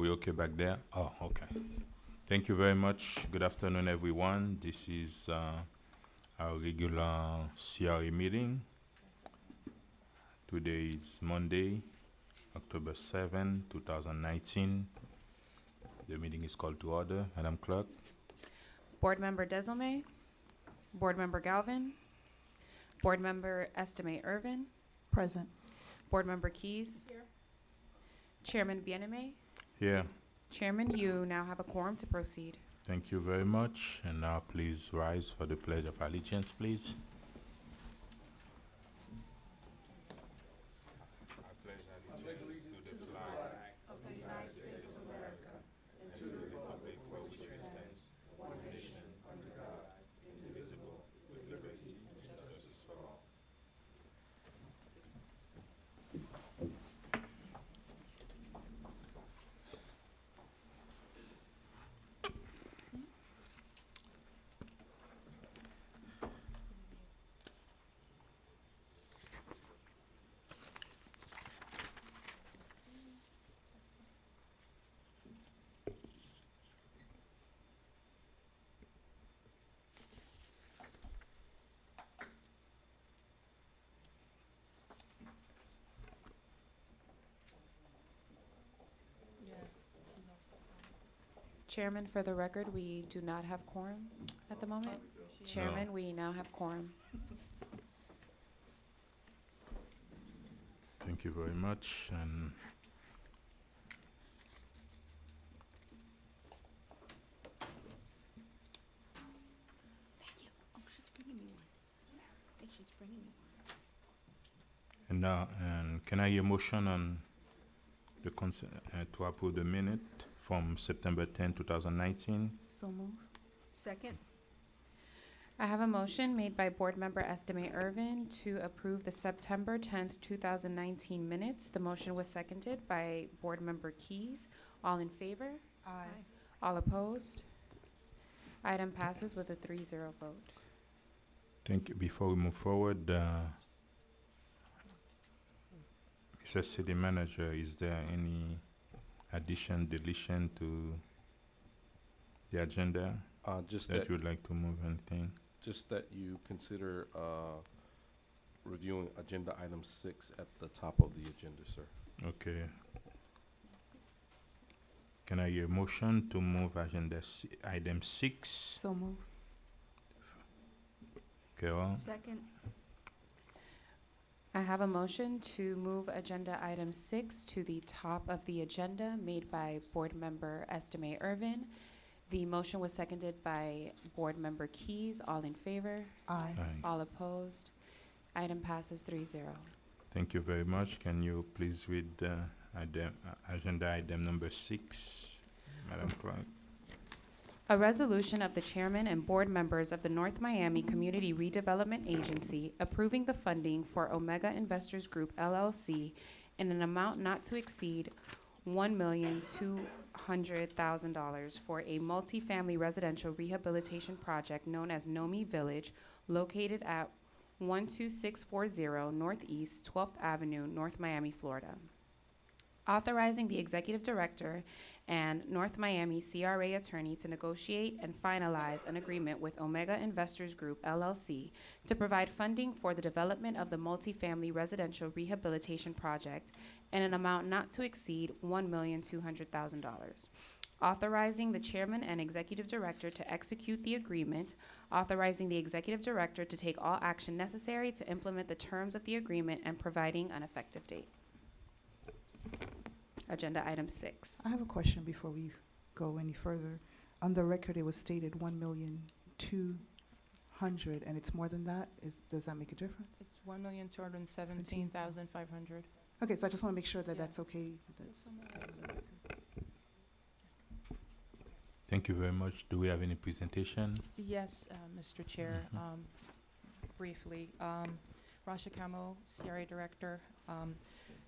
we okay back there? Oh, okay. Thank you very much. Good afternoon, everyone. This is our regular CRA meeting. Today is Monday, October 7, 2019. The meeting is called to order. Madam Clerk. Board Member Desilme, Board Member Galvin, Board Member Estime Irvin, Present. Board Member Keys. Here. Chairman Bieneme. Here. Chairman, you now have a quorum to proceed. Thank you very much. And now please rise for the Pledge of Allegiance, please. Chairman, for the record, we do not have quorum at the moment. Chairman, we now have quorum. Thank you very much. And Thank you. Oh, she's bringing me one. I think she's bringing me one. And now, can I hear a motion on the consent to approve the minute from September 10, 2019? So move. Second. I have a motion made by Board Member Estime Irvin to approve the September 10th, 2019 minutes. The motion was seconded by Board Member Keys. All in favor? Aye. All opposed? Item passes with a 3-0 vote. Thank you. Before we move forward, Mr. City Manager, is there any addition, deletion to the agenda Just that that, you would like to move anything? just that you consider reviewing agenda item 6 at the top of the agenda, sir. Okay. Can I hear a motion to move agenda item 6? So move. Carol? Second. I have a motion to move agenda item 6 to the top of the agenda made by Board Member Estime Irvin. The motion was seconded by Board Member Keys. All in favor? Aye. Aye. All opposed? Item passes 3-0. Thank you very much. Can you please read agenda item number 6, Madam Clerk? A resolution of the chairman and board members of the North Miami Community Redevelopment Agency approving the funding for Omega Investors Group LLC in an amount not to exceed $1,200,000 for a multifamily residential rehabilitation project known as Nomi Village, located at 12640 Northeast 12th Avenue, North Miami, Florida. Authorizing the executive director and North Miami CRA attorney to negotiate and finalize an agreement with Omega Investors Group LLC to provide funding for the development of the multifamily residential rehabilitation project in an amount not to exceed $1,200,000. Authorizing the chairman and executive director to execute the agreement, authorizing the executive director to take all action necessary to implement the terms of the agreement, and providing an effective date. Agenda item 6. I have a question before we go any further. On the record, it was stated 1,200,000, and it's more than that. Does that make a difference? It's 1,217,500. Okay, so I just want to make sure that Yeah. that's okay. That's Thank you very much. Do we have any presentation? Yes, Mr. Chair, Mhm. briefly. Rasha Kamo, CRA Director.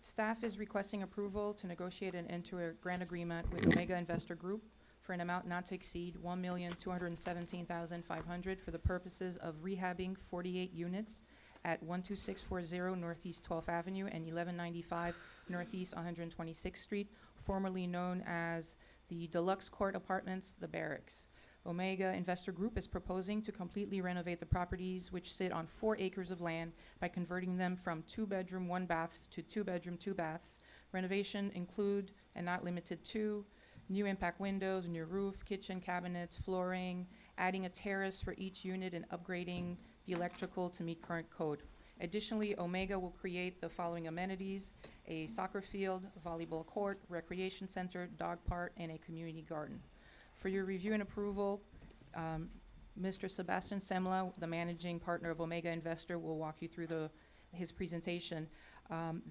Staff is requesting approval to negotiate and enter a grant agreement with Omega Investor Group for an amount not to exceed $1,217,500 for the purposes of rehabbing 48 units at 12640 Northeast 12th Avenue and 1195 Northeast 126th Street formerly known as the Deluxe Court Apartments, the Barracks. Omega Investor Group is proposing to completely renovate the properties, which sit on 4 acres of land, by converting them from 2-bedroom, 1-baths to 2-bedroom, 2-baths. Renovation include, and not limited to, new impact windows, new roof, kitchen cabinets, flooring, adding a terrace for each unit, and upgrading the electrical to meet current code. Additionally, Omega will create the following amenities: a soccer field, volleyball court, recreation center, dog park, and a community garden. For your review and approval, Mr. Sebastian Semla, the managing partner of Omega Investor, will walk you through his presentation.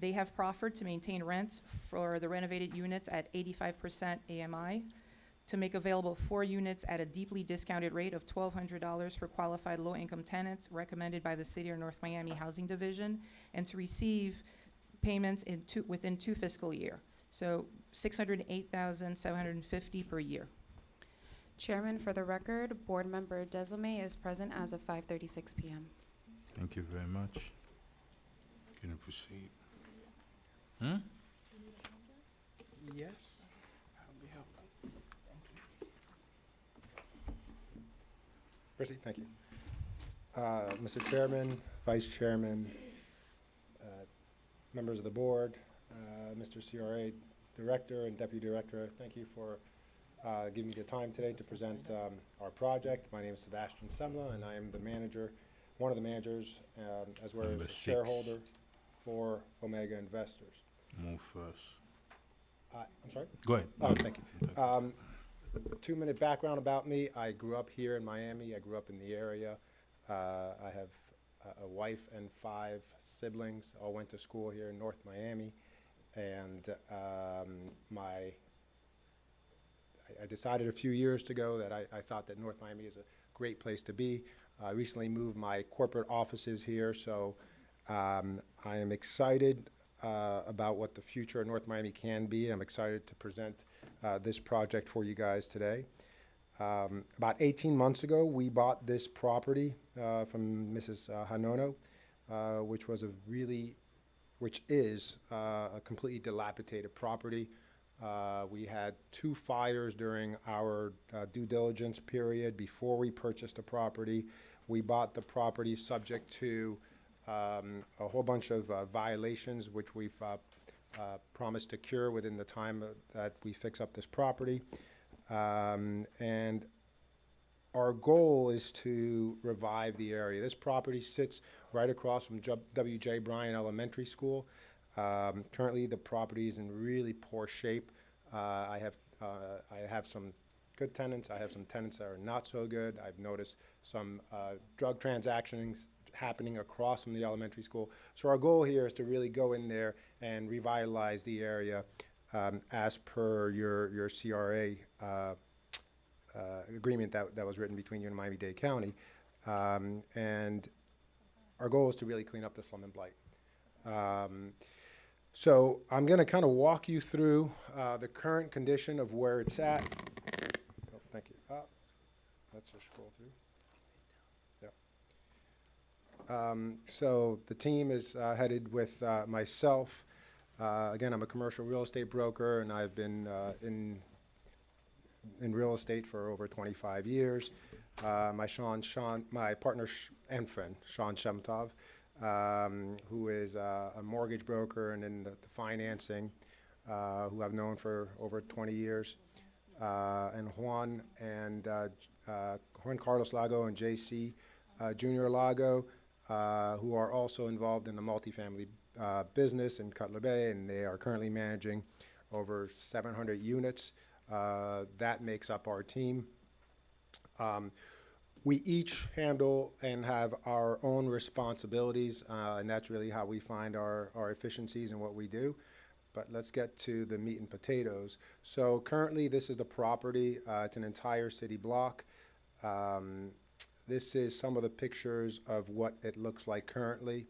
They have proffered to maintain rents for the renovated units at 85% AMI, to make available 4 units at a deeply discounted rate of $1,200 for qualified low-income tenants recommended by the City of North Miami Housing Division, and to receive payments within 2 fiscal years. So $608,750 per year. Chairman, for the record, Board Member Desilme is present as of 5:36 p.m. Thank you very much. Can you proceed? Yes, that would be helpful. Proceed, thank you. Mr. Chairman, Vice Chairman, members of the board, Mr. CRA Director and Deputy Director, thank you for giving me the time today to present our project. My name is Sebastian Semla, and I am the manager, one of the managers, as well Number as a 6. shareholder for Omega Investors. Move first. I'm sorry? Go ahead. Oh, thank you. 2-minute background about me. I grew up here in Miami. I grew up in the area. I have a wife and 5 siblings. All went to school here in North Miami. And I decided a few years ago that I thought that North Miami is a great place to be. I recently moved my corporate offices here, so I am excited about what the future of North Miami can be. I'm excited to present this project for you guys today. About 18 months ago, we bought this property from Mrs. Hanono, which is a completely dilapidated property. We had 2 fires during our due diligence period before we purchased the property. We bought the property subject to a whole bunch of violations, which we've promised to cure within the time that we fix up this property. And our goal is to revive the area. This property sits right across from W.J. Bryan Elementary School. Currently, the property is in really poor shape. I have some good tenants. I have some tenants that are not so good. I've noticed some drug transactions happening across from the elementary school. So our goal here is to really go in there and revitalize the area as per your CRA agreement that was written between you and Miami-Dade County. And our goal is to really clean up the slum and blight. So I'm going to kind of walk you through the current condition of where it's at. Oh, thank you. Let's just scroll through. Yep. So the team is headed with myself. Again, I'm a commercial real estate broker, and I've been in real estate for over 25 years. My partner and friend, Sean Shemtov, who is a mortgage broker and in the financing, who I've known for over 20 years, and Juan Carlos Lago and JC Junior Lago, who are also involved in the multifamily business in Cutler Bay, and they are currently managing over 700 units. That makes up our team. We each handle and have our own responsibilities, and that's really how we find our efficiencies in what we do. But let's get to the meat and potatoes. So currently, this is the property. It's an entire city block. This is some of the pictures of what it looks like currently.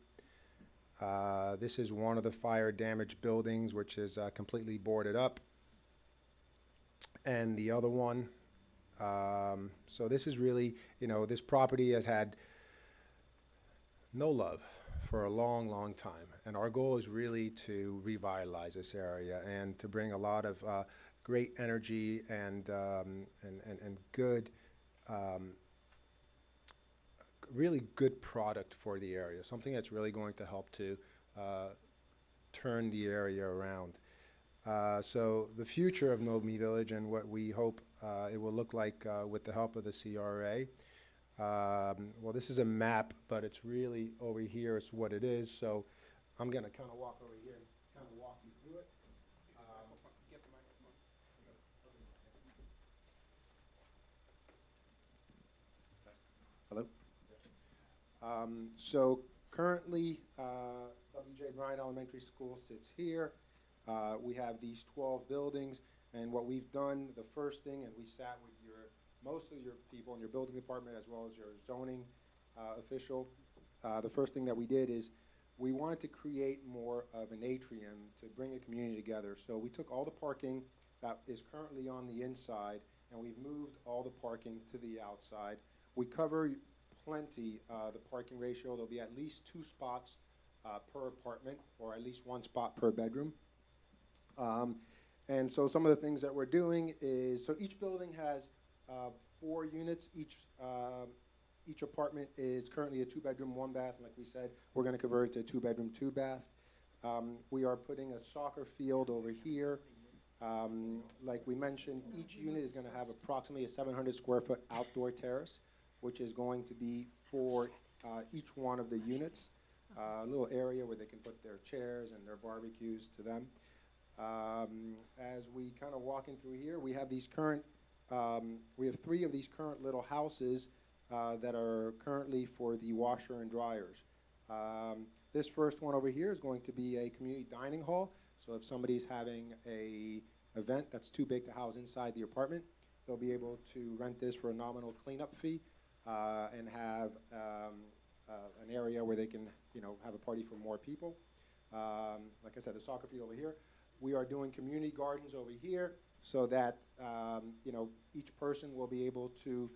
This is one of the fire-damaged buildings, which is completely boarded up. And the other one, so this is really, this property has had no love for a long, long time. And our goal is really to revitalize this area and to bring a lot of great energy and good, really good product for the area, something that's really going to help to turn the area around. So the future of Nomi Village and what we hope it will look like with the help of the CRA. Well, this is a map, but it's really over here is what it is. So I'm going to kind of walk over here and kind of walk you through it. Hello? So currently, W.J. Bryan Elementary School sits here. We have these 12 buildings, and what we've done, the first thing, and we sat with most of your people in your building department as well as your zoning official. The first thing that we did is we wanted to create more of an atrium to bring a community together. So we took all the parking that is currently on the inside, and we've moved all the parking to the outside. We cover plenty the parking ratio. There'll be at least 2 spots per apartment, or at least 1 spot per bedroom. And so some of the things that we're doing is, so each building has 4 units. Each apartment is currently a 2-bedroom, 1-bath. And like we said, we're going to convert it to a 2-bedroom, 2-bath. We are putting a soccer field over here. Like we mentioned, each unit is going to have approximately a 700 square foot outdoor terrace, which is going to be for each one of the units. A little area where they can put their chairs and their barbecues to them. As we kind of walking through here, we have these current, we have 3 of these current little houses that are currently for the washer and dryers. This first one over here is going to be a community dining hall. So if somebody's having a event that's too big to house inside the apartment, they'll be able to rent this for a nominal cleanup fee and have an area where they can, have a party for more people. Like I said, the soccer field over here. We are doing community gardens over here so that, each person will be able to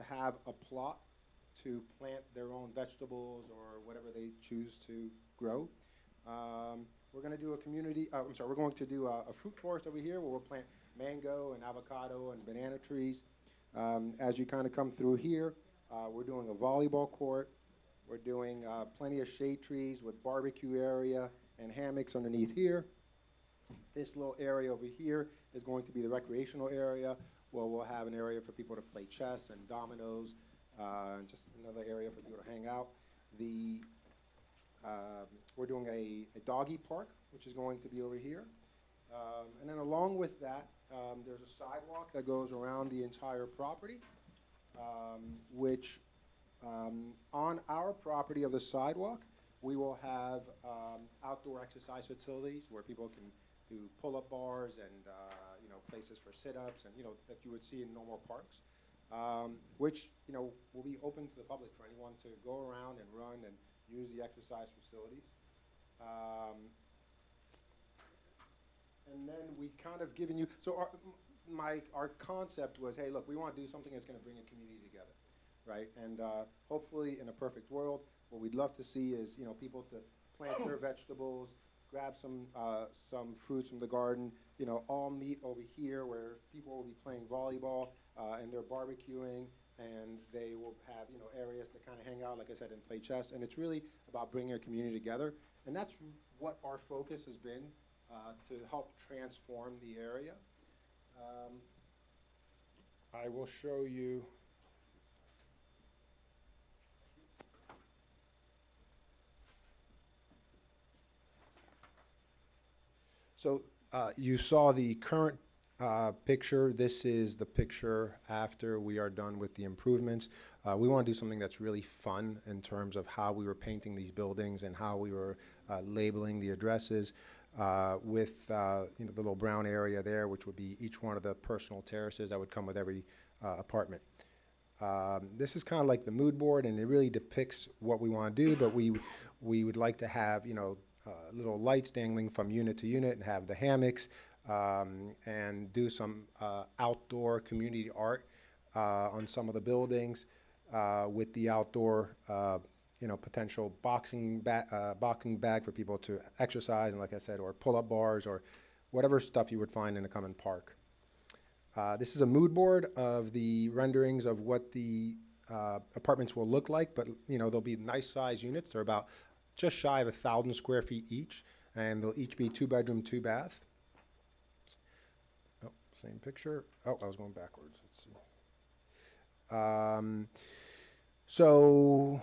have a plot to plant their own vegetables or whatever they choose to grow. We're going to do a community, we're going to do a fruit forest over here where we'll plant mango and avocado and banana trees. As you kind of come through here, we're doing a volleyball court. We're doing plenty of shade trees with barbecue area and hammocks underneath here. This little area over here is going to be the recreational area where we'll have an area for people to play chess and dominoes, and just another area for people to hang out. We're doing a doggy park, which is going to be over here. And then along with that, there's a sidewalk that goes around the entire property, which on our property of the sidewalk, we will have outdoor exercise facilities where people can do pull-up bars and places for sit-ups and that you would see in normal parks, which will be open to the public for anyone to go around and run and use the exercise facilities. And then we kind of given you, so our concept was, hey, look, we want to do something that's going to bring a community together, right? And hopefully, in a perfect world, what we'd love to see is, people to plant their vegetables, grab some fruits from the garden, all meet over here where people will be playing volleyball and they're barbecuing, and they will have, areas to kind of hang out, like I said, and play chess. And it's really about bringing a community together. And that's what our focus has been to help transform the area. I will show you. So you saw the current picture. This is the picture after we are done with the improvements. We want to do something that's really fun in terms of how we were painting these buildings and how we were labeling the addresses with the little brown area there, which would be each one of the personal terraces that would come with every apartment. This is kind of like the mood board, and it really depicts what we want to do, but we would like to have, little lights dangling from unit to unit and have the hammocks and do some outdoor community art on some of the buildings with the outdoor, potential boxing bag for people to exercise, and like I said, or pull-up bars, or whatever stuff you would find in a common park. This is a mood board of the renderings of what the apartments will look like, but they'll be nice size units. They're about just shy of 1,000 square feet each, and they'll each be 2-bedroom, 2-bath. Oh, same picture. Oh, I was going backwards. Let's see. So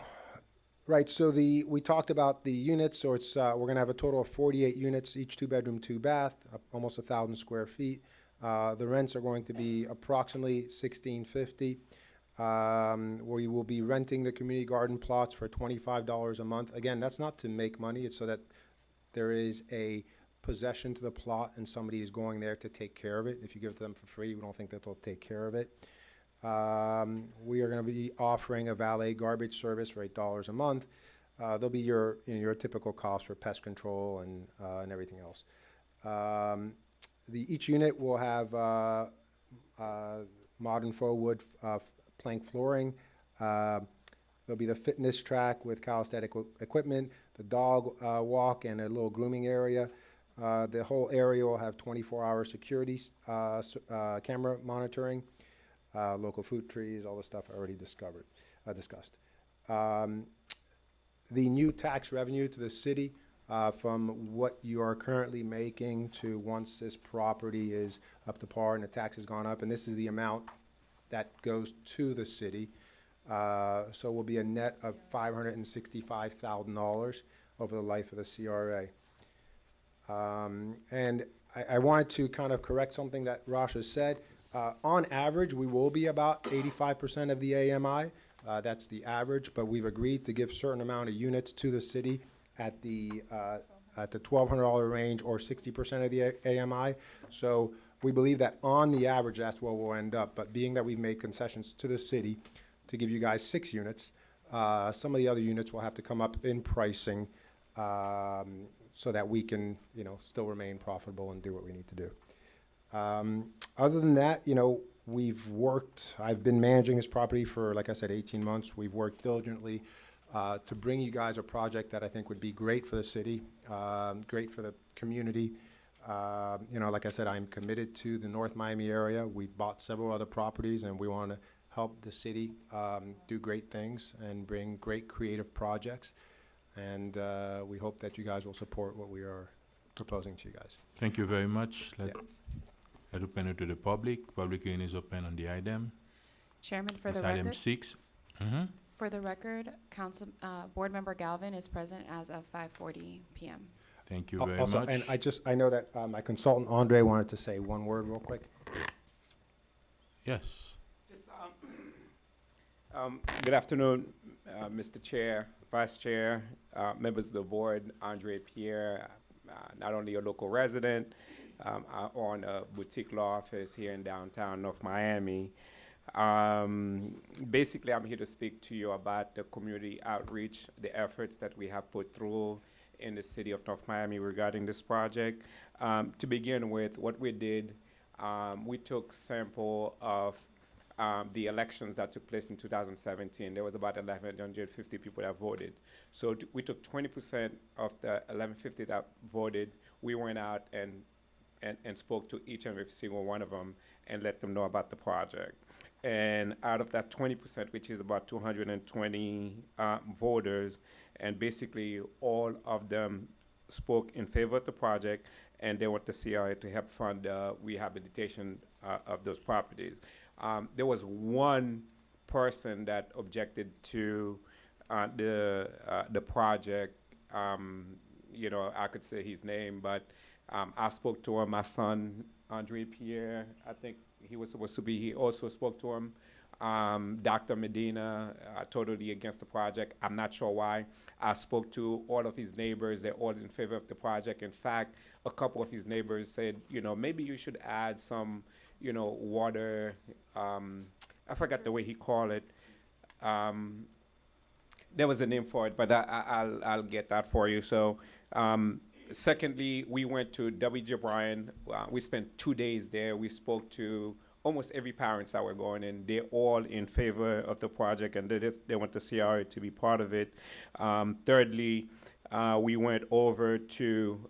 we talked about the units. So it's we're going to have a total of 48 units, each 2-bedroom, 2-bath, almost 1,000 square feet. The rents are going to be approximately $1,650. We will be renting the community garden plots for $25 a month. Again, that's not to make money. It's so that there is a possession to the plot and somebody is going there to take care of it. If you give it to them for free, we don't think that they'll take care of it. We are going to be offering a valet garbage service for $8 a month. There'll be your typical costs for pest control and everything else. Each unit will have modern faux wood plank flooring. There'll be the fitness track with calisthenic equipment, the dog walk, and a little grooming area. The whole area will have 24-hour security camera monitoring, local fruit trees, all the stuff I already discussed. The new tax revenue to the city from what you are currently making to once this property is up to par and the tax has gone up, and this is the amount that goes to the city. So will be a net of $565,000 over the life of the CRA. And I wanted to kind of correct something that Rasha said. On average, we will be about 85% of the AMI. That's the average, but we've agreed to give a certain amount of units to the city at the $1,200 range, or 60% of the AMI. So we believe that on the average, that's where we'll end up. But being that we've made concessions to the city to give you guys 6 units, some of the other units will have to come up in pricing so that we can, still remain profitable and do what we need to do. Other than that, I've been managing this property for, like I said, 18 months. We've worked diligently to bring you guys a project that I think would be great for the city, great for the community. Like I said, I'm committed to the North Miami area. We've bought several other properties, and we want to help the city do great things and bring great creative projects. And we hope that you guys will support what we are proposing to you guys. Thank you very much. Let's open it to the public. Public hearing is open on the item. Chairman, for It's the item record, 6. for the record, Board Member Galvin is present as of 5:40 p.m. Thank you very Also, much. and I know that my consultant, Andre, wanted to say one word real quick. Yes. Just, good afternoon, Mr. Chair, Vice Chair, members of the board, Andre Pierre, not only a local resident, I own a boutique law office here in downtown North Miami. Basically, I'm here to speak to you about the community outreach, the efforts that we have put through in the city of North Miami regarding this project. To begin with, what we did, we took sample of the elections that took place in 2017. There was about 1,150 people that voted. So we took 20% of the 1,150 that voted. We went out and spoke to each and every single one of them and let them know about the project. And out of that 20%, which is about 220 voters, and basically all of them spoke in favor of the project, and they want the CRA to help fund rehabilitation of those properties. There was one person that objected to the project. I could say his name, but I spoke to him. My son, Andre Pierre, I think he was supposed to be, he also spoke to him. Dr. Medina, totally against the project. I'm not sure why. I spoke to all of his neighbors. They're all in favor of the project. In fact, a couple of his neighbors said, maybe you should add some, water. I forgot the way he called it. There was a name for it, but I'll get that for you. So, secondly, we went to W.J. Bryan. We spent 2 days there. We spoke to almost every parents that were going in, they're all in favor of the project, and they want the CRA to be part of it. Thirdly, we went over to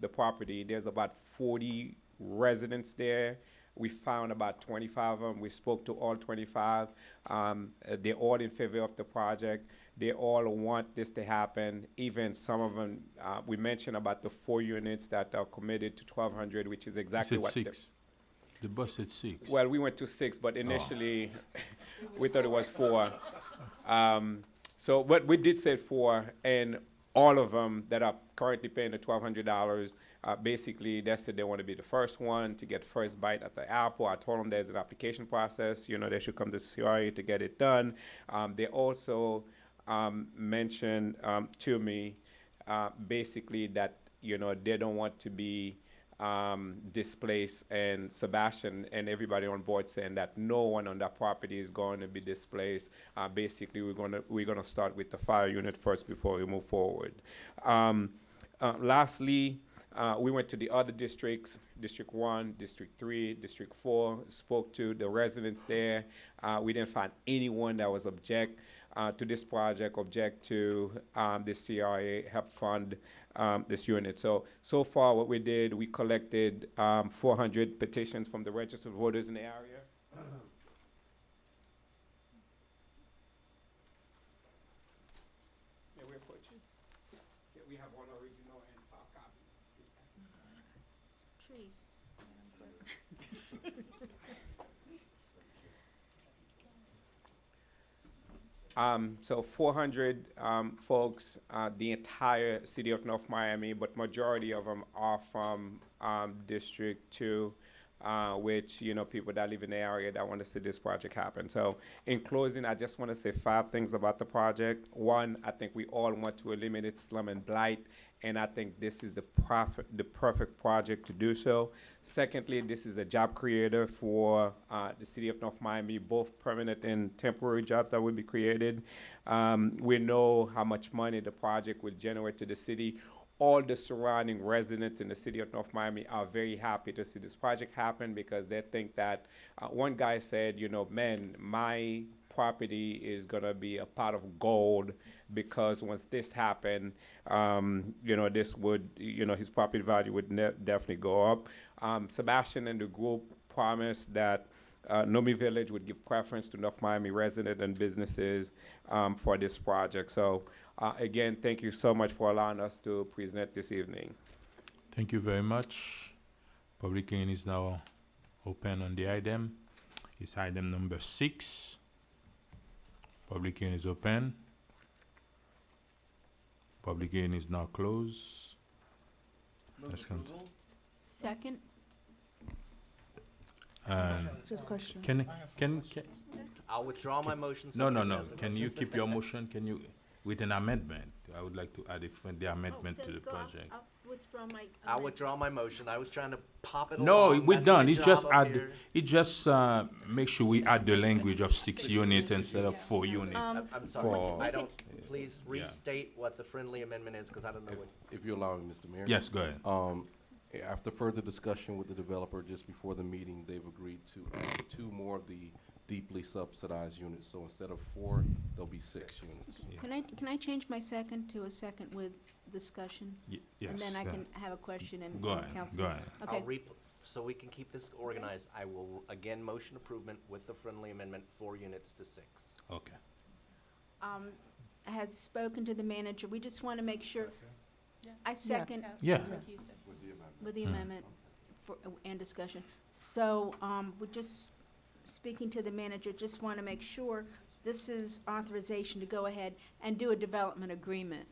the property. There's about 40 residents there. We found about 25 of them. We spoke to all 25. They're all in favor of the project. They all want this to happen. Even some of them, we mentioned about the 4 units that are committed to 1,200, which is exactly Said what 6. The bus said 6. well, we went to 6, but initially we thought it was 4. But we did say 4, and all of them that are currently paying the $1,200, basically they said they want to be the first one to get first bite at the apple. I told them there's an application process. They should come to CRA to get it done. They also mentioned to me basically that they don't want to be displaced, and Sebastian and everybody on board saying that no one on that property is going to be displaced. Basically, we're gonna start with the fire unit first before we move forward. Lastly, we went to the other districts, District 1, District 3, District 4, spoke to the residents there. We didn't find anyone that was object to this project, object to the CRA help fund this unit. So far what we did, we collected 400 petitions from the registered voters in the area. Yeah, we're purchased. Yeah, we have one original and 5 copies. Trees. So 400 folks, the entire city of North Miami, but majority of them are from District 2, which, people that live in the area that want to see this project happen. So in closing, I just want to say 5 things about the project. 1, I think we all want to eliminate slum and blight, and I think this is the perfect project to do so. Secondly, this is a job creator for the city of North Miami, both permanent and temporary jobs that will be created. We know how much money the project will generate to the city. All the surrounding residents in the city of North Miami are very happy to see this project happen, because they think that, one guy said, man, my property is gonna be a pot of gold, because once this happened, this would, his property value would definitely go up. Sebastian and the group promised that Nomi Village would give preference to North Miami residents and businesses for this project. So again, thank you so much for allowing us to present this evening. Thank you very much. Public hearing is now open on the item. It's item number 6. Public hearing is open. Public hearing is now closed. Let's come to- Second. Just question. Can I'll withdraw my motion. no. Has the Can you motion. keep your motion? Can you, with an amendment? I would like to add a friendly amendment Oh, to then the go. project. I'll withdraw my. I'll withdraw my motion. I was trying to pop it No, along. we're That's done. my It job just up add, here. it just make sure we add the language of 6 units instead of 4 units. I'm sorry. For- I don't, please Yeah. restate what the friendly amendment is, because I don't know what. If you allow me, Mr. Mayor. Yes, go ahead. After further discussion with the developer just before the meeting, they've agreed to add 2 more of the deeply subsidized units. So instead of 4, there'll be 6 units. Can I change my second to a second with discussion? Yes. And then I go can have a question and Go and ahead, council. go ahead. Okay. So we can keep this organized, I will again motion approval with the friendly amendment, 4 units to 6. Okay. I had spoken to the manager. We just want to make sure. Yeah. I second Yeah. with the Mm. amendment for, and discussion. So, we're just speaking to the manager, just want to make sure this is authorization to go ahead and do a development agreement.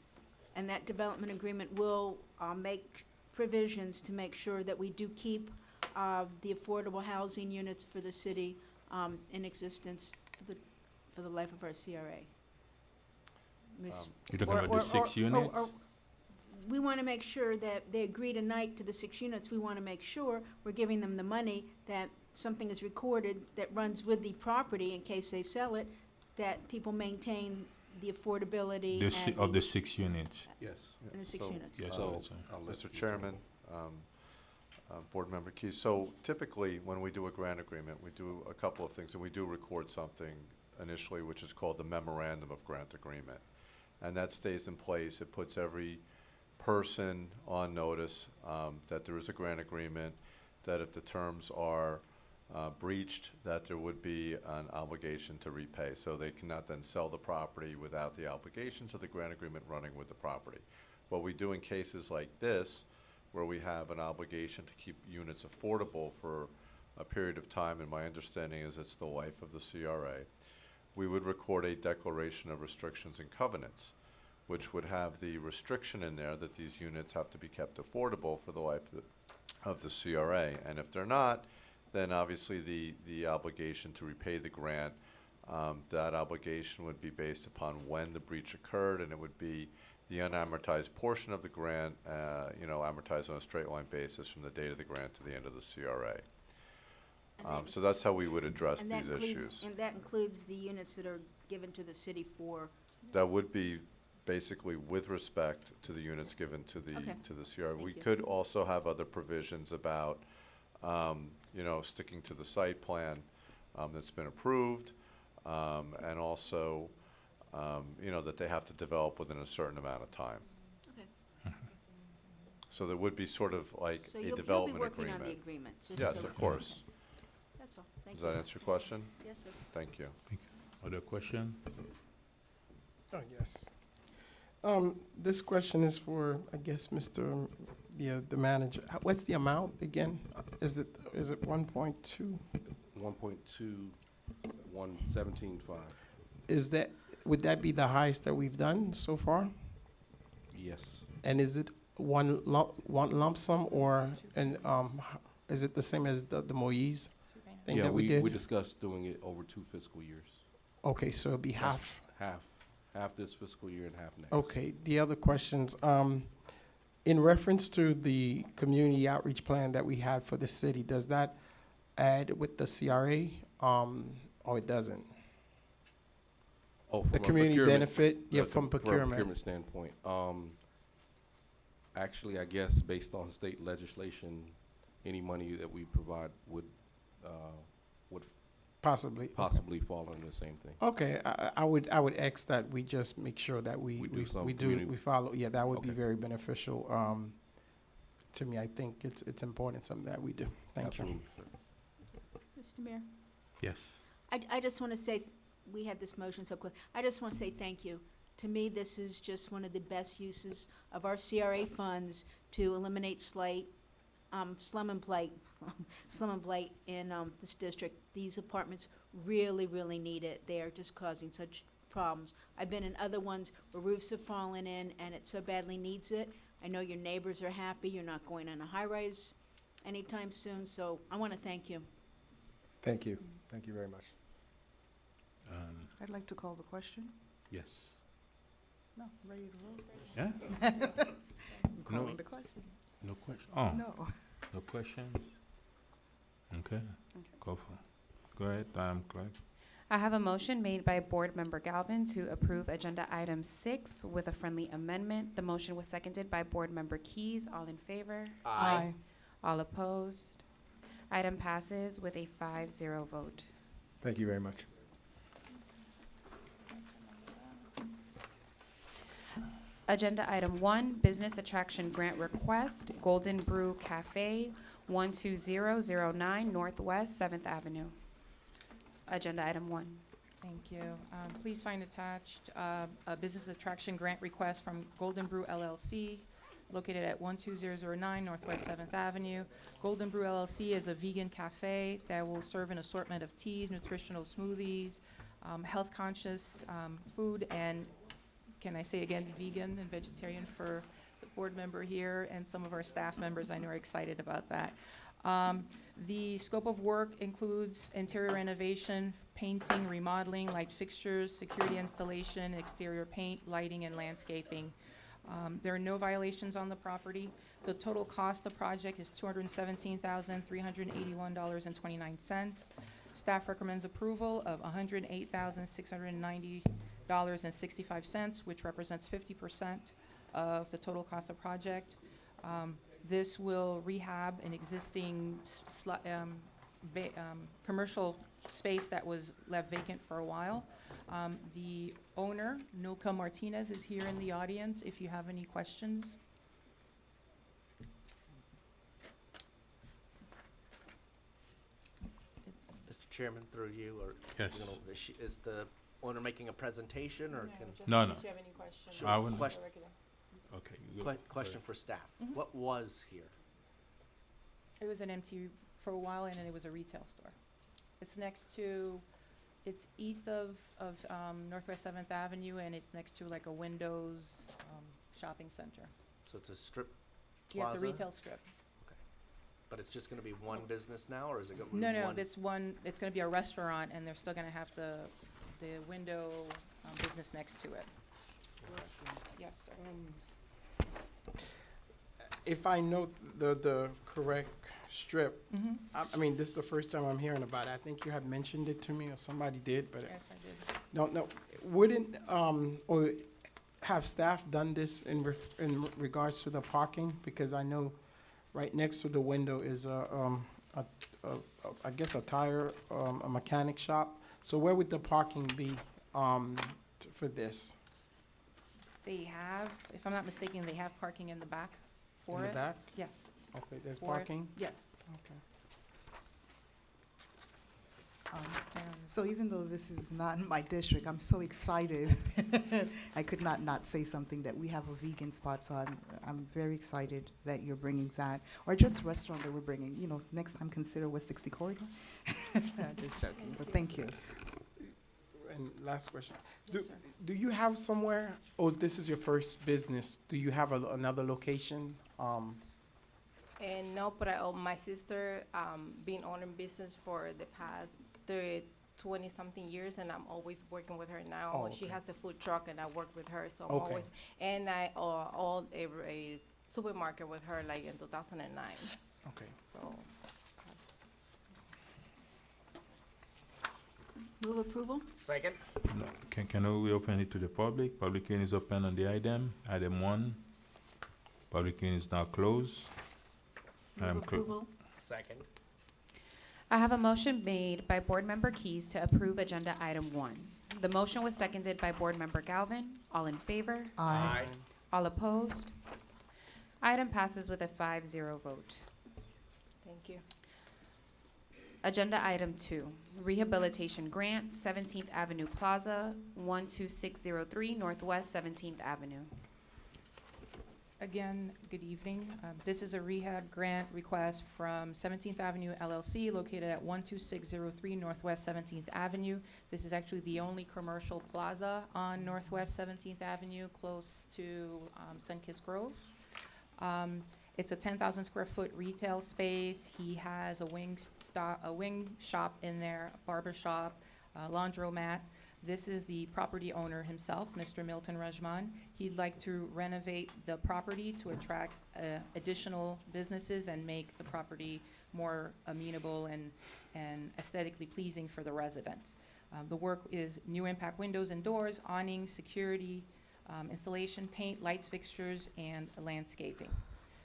And that development agreement will, make provisions to make sure that we do keep, the affordable housing units for the city, in existence for the life of our CRA. Miss- You're talking about the 6 or- units? we want to make sure that they agree tonight to the 6 units. We want to make sure we're giving them the money, that something is recorded that runs with the property in case they sell it, that people maintain the affordability Of the 6 units. Yes. and the 6 So- units. Yes, So, that's right. I'll let Mr. you- Chairman, Board Member Keys. So typically, when we do a grant agreement, we do a couple of things, and we do record something initially, which is called the Memorandum of Grant Agreement. And that stays in place. It puts every person on notice that there is a grant agreement, that if the terms are breached, that there would be an obligation to repay. So they cannot then sell the property without the obligations of the grant agreement running with the property. What we do in cases like this, where we have an obligation to keep units affordable for a period of time, and my understanding is it's the life of the CRA, we would record a declaration of restrictions and covenants, which would have the restriction in there that these units have to be kept affordable for the life of the CRA. And if they're not, then obviously the obligation to repay the grant, that obligation would be based upon when the breach occurred, and it would be the unamortized portion of the grant, amortized on a straight line basis from the date of the grant to the end of the CRA. So that's how we would address And that these includes- issues. And that includes the units that are given to the city for, That would be basically with respect to the units given to the, Okay. to the CRA. Thank We you. could also have other provisions about, sticking to the site plan that's been approved, and also, that they have to develop within a certain amount of time. okay. So there would be sort of like So a you'll be development working on the agreement. agreement? just Yes, so- of course. okay. That's all. Thank Does you. that answer your question? Yes, sir. Thank you. Other question? Oh, yes. This question is for, I guess, Mr. The manager. What's the amount again? Is it 1.2? 1.217.5. Would that be the highest that we've done so far? Yes. And is it one lump sum, or is it the same as the Moise thing Yeah, that we we did? discussed doing it over 2 fiscal years. Okay, so it'd be half. Half this fiscal year and half next. Okay, the other questions, in reference to the community outreach plan that we had for the city, does that add with the CRA, or it doesn't? Oh, from The a community procurement- benefit, yeah, from from a procurement. procurement standpoint, actually, I guess, based on state legislation, any money that we provide would Possibly. possibly fall under the same thing. Okay, I would ask that we just make sure that We do some community- we follow, yeah, that would be Okay. very beneficial, to me. I think it's important, something that we do. Thank you. Absolutely, sir. Mr. Mayor? Yes. I just want to say, we had this motion so quick. I just want to say thank you. To me, this is just one of the best uses of our CRA funds to eliminate slum and blight in this district. These apartments really, really need it. They are just causing such problems. I've been in other ones where roofs have fallen in and it so badly needs it. I know your neighbors are happy. You're not going on a high-rise anytime soon, so I want to thank you. Thank you. Thank you very much. I'd like to call the question. Yes. No, ready to vote? Yeah? I'm calling the question. No question? Oh, No. no questions? Okay. Go ahead, Madam Clerk. I have a motion made by Board Member Galvin to approve Agenda Item 6 with a friendly amendment. The motion was seconded by Board Member Keys. All in favor? Aye. All opposed? Item passes with a 5-0 vote. Thank you very much. Agenda Item 1, Business Attraction Grant Request, Golden Brew Cafe, 12009 Northwest 7th Avenue. Agenda Item 1. Thank you. Please find attached a business attraction grant request from Golden Brew LLC, located at 12009 Northwest 7th Avenue. Golden Brew LLC is a vegan cafe that will serve an assortment of teas, nutritional smoothies, health-conscious food, and can I say again, vegan and vegetarian for the board member here and some of our staff members. I know are excited about that. The scope of work includes interior renovation, painting, remodeling, light fixtures, security installation, exterior paint, lighting, and landscaping. There are no violations on the property. The total cost of the project is $217,381.29. Staff recommends approval of $108,690.65, which represents 50% of the total cost of project. This will rehab an existing commercial space that was left vacant for a while. The owner, Nilka Martinez, is here in the audience if you have any questions. Mr. Chairman, through you, or Yes. you know, is the owner making a presentation, or can? No, no. If you have any questions. Sure. I wouldn't- Question- Okay. you go. Question for staff. Mhm. What was here? It was an empty for a while, and then it was a retail store. It's next to, it's east of Northwest 7th Avenue, and it's next to like a Windows shopping center. So it's a strip Yeah, it's a plaza? retail strip. But it's just gonna be one business now, or is it gonna be No, no, one? it's gonna be a restaurant, and they're still gonna have the window business next to it. Yes, sir. If I note the correct strip, Mm-hmm. I mean, this is the first time I'm hearing about it. I think you had mentioned it to me, or somebody did, but Yes, I did. no, wouldn't, or have staff done this in regards to the parking? Because I know right next to the window is I guess a tire, a mechanic shop. So where would the parking be, for this? They have, if I'm not mistaken, they have parking in the back for In it. the back? Yes, Okay, there's For it. parking? yes. Okay. So even though this is not in my district, I'm so excited. I could not say something that we have a vegan spot, so I'm very excited that you're bringing that, or just restaurant that we're bringing. You know, next time consider West 60 Corridor. Just joking, but thank you. And last question. Yes, sir. Do you have somewhere, oh, this is your first business, do you have another location? And no, but my sister been owning business for the past 20-something years, and I'm always working with her now. Oh, She okay. has a food truck, and I work with her, so I'm Okay. always, and I owned a supermarket with her like in 2009, Okay. so. Move approval? Second? No, can we open it to the public? Public hearing is open on the item 1. Public hearing is now closed. Move Madam Clerk. approval? Second. I have a motion made by Board Member Keys to approve Agenda Item 1. The motion was seconded by Board Member Galvin. All in favor? Aye. All opposed? Item passes with a 5-0 vote. Thank you. Agenda Item 2, Rehabilitation Grant, 17th Avenue Plaza, 12603 Northwest 17th Avenue. Again, good evening. This is a rehab grant request from 17th Avenue LLC located at 12603 Northwest 17th Avenue. This is actually the only commercial plaza on Northwest 17th Avenue, close to Sunkist Grove. It's a 10,000 square foot retail space. He has a wing shop in there, a barber shop, laundromat. This is the property owner himself, Mr. Milton Rajman. He'd like to renovate the property to attract additional businesses and make the property more amenable and aesthetically pleasing for the residents. The work is new impact windows and doors, awning, security, installation, paint, lights, fixtures, and landscaping.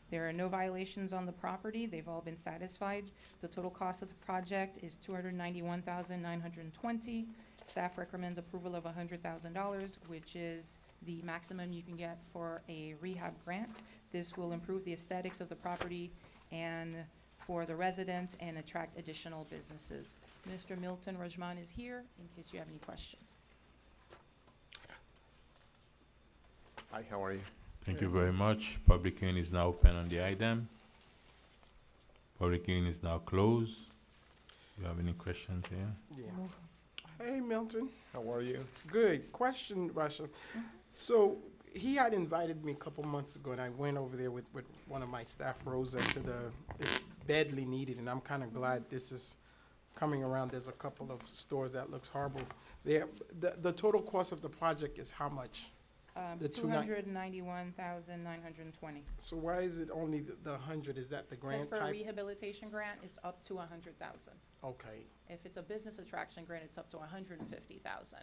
There are no violations on the property. They've all been satisfied. The total cost of the project is $291,920. Staff recommends approval of $100,000, which is the maximum you can get for a rehab grant. This will improve the aesthetics of the property and for the residents and attract additional businesses. Mr. Milton Rajman is here in case you have any questions. Hi, how are you? Thank you very much. Public hearing is now open on the item. Public hearing is now closed. You have any questions here? Yeah. Hey, Milton. How are you? Good. Question, Rasha. So he had invited me a couple months ago, and I went over there with one of my staff, Rosa, it's badly needed, and I'm kind of glad this is coming around. There's a couple of stores that looks horrible. There, the total cost of the project is how much? The $291,920. So why is it only the 100? Is that the Because grant for a type? rehabilitation grant, it's up to $100,000. Okay. If it's a business attraction grant, it's up to $150,000.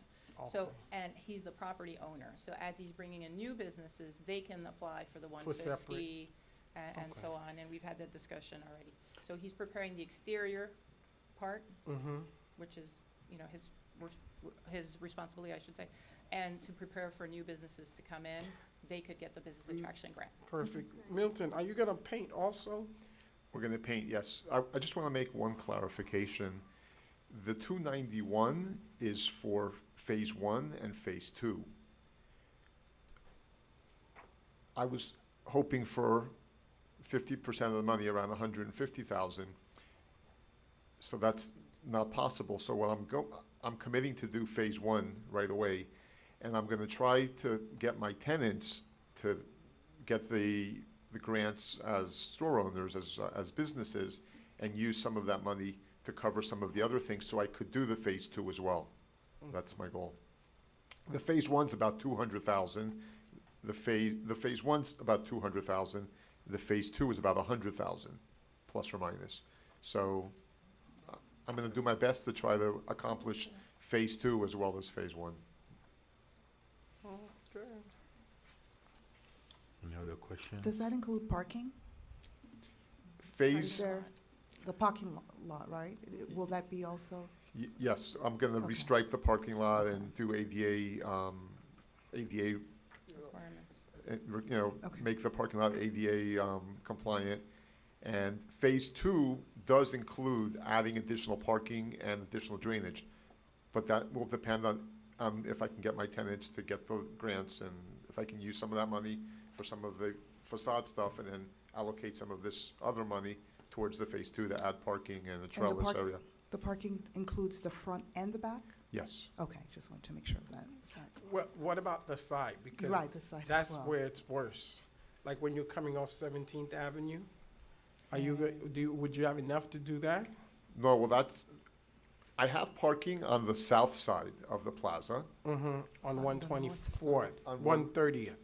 So, Okay. and he's the property owner, so as he's bringing in new businesses, they can apply for the For separate. 150. and so on, and we've had that discussion already. So he's preparing the exterior part, Mm-hmm. which is, you know, his responsibility, I should say, and to prepare for new businesses to come in, they could get the business attraction grant. Perfect. Milton, are you gonna paint also? We're going to paint, yes. I just want to make one clarification. The 291 is for Phase 1 and Phase 2. I was hoping for 50% of the money, around 150,000. So that's not possible. So what I'm committing to do Phase 1 right away, and I'm going to try to get my tenants to get the grants as store owners, as businesses, and use some of that money to cover some of the other things, so I could do the Phase 2 as well. That's my goal. The Phase 1's about 200,000. The Phase 1's about 200,000. The Phase 2 is about 100,000, plus or minus. So I'm going to do my best to try to accomplish Phase 2 as well as Phase 1. Okay. Any other question? Does that include parking? Phase, The parking lot, right? Will that be also? yes, I'm going to Okay. restripe the parking lot and do ADA, Requirements. you know, Okay. make the parking lot ADA compliant. And Phase 2 does include adding additional parking and additional drainage. But that will depend on if I can get my tenants to get the grants, and if I can use some of that money for some of the facade stuff, and then allocate some of this other money towards the Phase 2 to add parking and a trellis area. The parking includes the front and the back? Yes. Okay, just wanted to make sure of that. What about the side? Because Right, the side as that's well. where it's worse. Like when you're coming off 17th Avenue, are you, would you have enough to do that? No, well, I have parking on the south side of the plaza. Mm-hmm, on the 124th, On 130th.